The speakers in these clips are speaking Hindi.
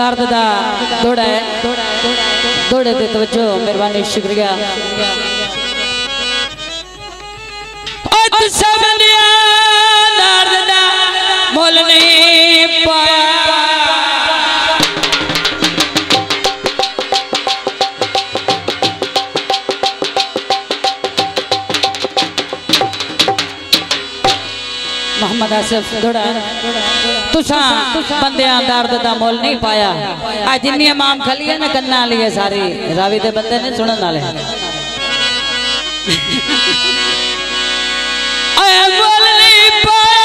दर्द दा थोड़ा है थोड़े दे तवज्जो मेहरबानी शुक्रिया सबनिया दर्द दा मोल नहीं पाया मोहम्मद आसिफ थोड़ा तुसा बंदियां दर्द दा मोल नहीं पाया आज जिन्नी इमाम खली है ना कन्ना लिए सारी रावी दे बंदे ने सुनन वाले मोल नहीं पाया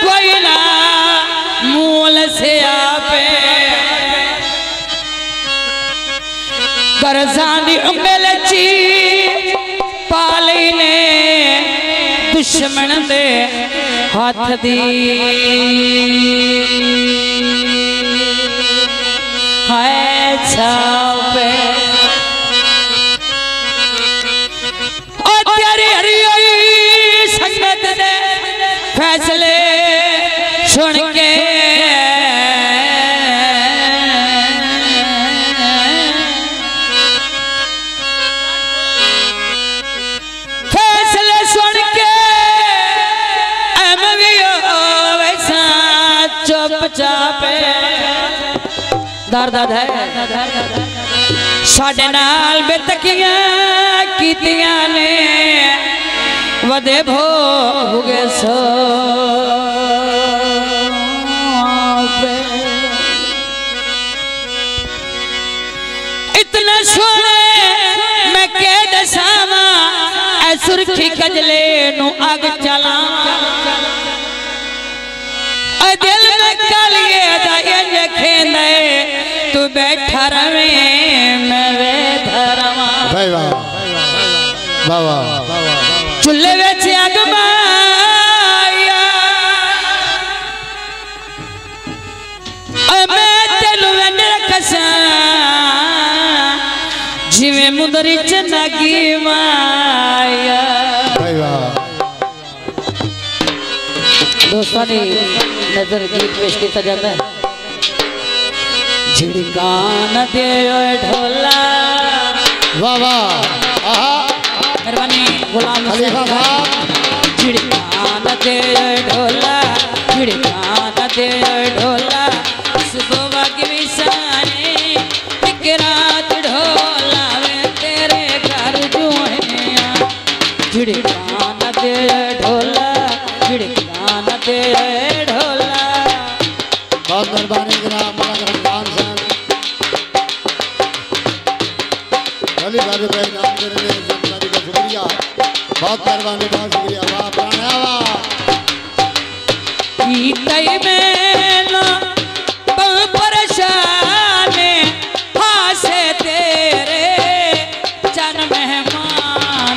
कोई ना मोल से आपे करसानी उंगल ची पाली ने दुश्मन दे हाथ दी है छापे ओ तेरी हरी संगत दे फैसले सुन के चापे दर्द है साडे नाल बेतकियां कीतियां ने वदे भोगे सो इतना सोने मैं के दसावा ऐ सुरखी कजले नु अग चला दिल में कालिए दाए खेंदे तू बैठा रवे मैं बैठा रवा वाह वाह चुल्हे विच अग माया मैं तेनू वेंड रखसा जिवें मुंदरी च नागी माया दोस्तों ने नजर गीत पेश किया जाता है झिड़कान दे ढोला वाह वाह मेहरबानी गुलाम झिड़कान दे ढोला झिड़कान दे ढोला सुबह की विसाने एक रात ढोला में तेरे घर जुएया झिड़कान दे ढोला झिड़कान दे ढोला बहुत मेहरबानी जनाब मौलाना रमजान साहब अली भाई भाई नाम देने में जानकारी का शुक्रिया बहुत मेहरबानी बहुत शुक्रिया वाह प्राणा वाह तई में ना परेशान हासे तेरे चन मेहमान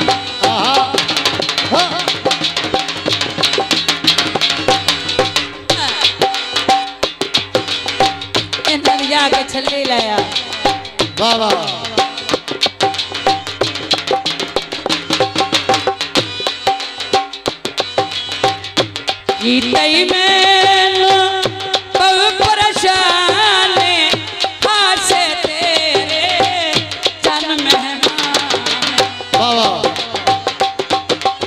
के छल्ली लाया वाह वाह तई में परेशान हासे तेरे चन मेहमान वाह वाह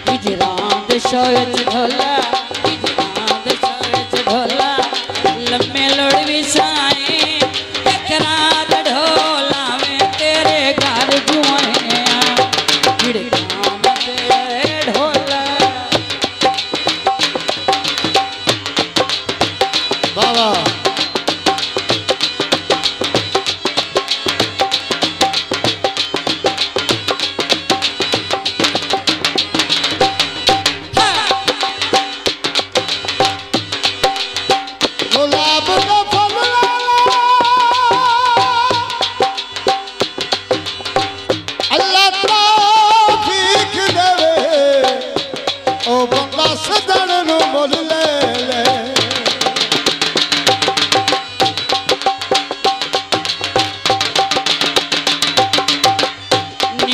हिजरान शोयच ढोला हिजरान शोयच ढोला लम्बे लोड़ विसाए रात ढोला में तेरे घर जुएया झिड़कान दे ढोला बाबा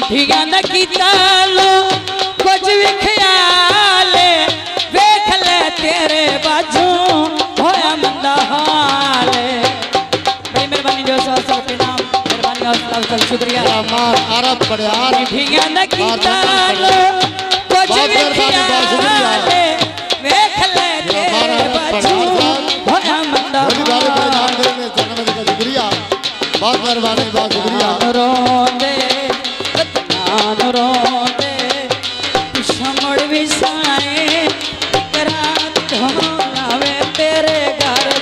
ठिकाना कीता लो कुछ भी ख्याल वेख ले तेरे बाजू होया मंदा हाल बहुत शुक्रिया मान अरब पड़ियार भिया न कीता कुछ विखिया देख ले तेरे बच्चू होया मंदा शुक्रिया बहुत मेहरबानी बहुत शुक्रिया रोंदे रोंदे समड़ विसाए रात ढोलावे तेरे घर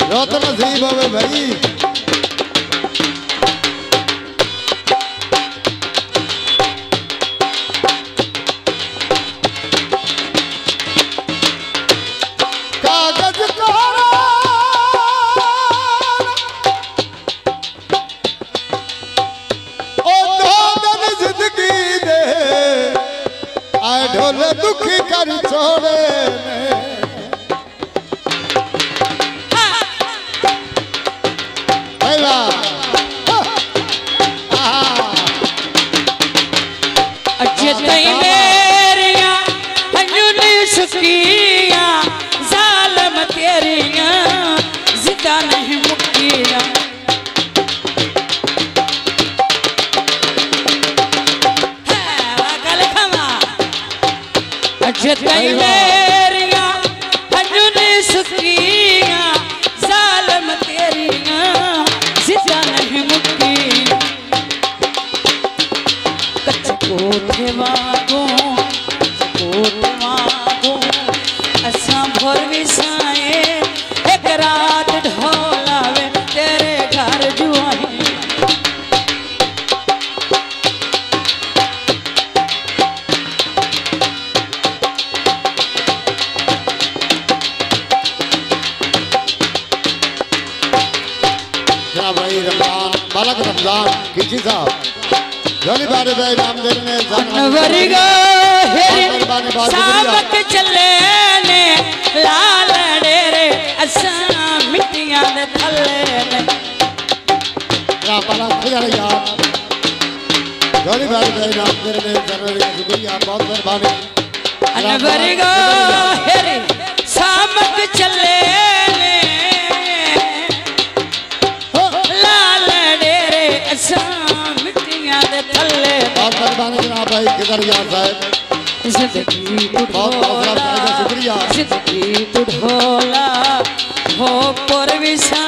रोत नसीब होवे भाई कागज कोरा ओ दो दिन जिंदगी दे आए ढोले दुखी कर छोड़े जालम तेरिया जिदा नहीं मुक्तिया मेरिया हजूनी सुखिया जालम तेरिया जिदा नहीं मुक्ति कच्च कोठे वागो असा भोर विसाए एक रात ढोलावे तेरे घर जुआई भाई रमजान बालक रमजान किसी साहब जोली बारे भाई नाम देने अनवरिगा हेरी साबक चले ने लाल डेरे असा मिट्टियां दे थल्ले ने या बाला खुदा यार जोली बारे भाई नाम देने शुक्रिया बहुत मेहरबानी अनवरिगा हेरी साबक चले ने लाल डेरे असा मिट्टियां दे थल्ले बहुत मेहरबानी जनाब भाई किधर यार साहब जिंदगी शुक्रिया जिंदगी ढोला हो पर विसा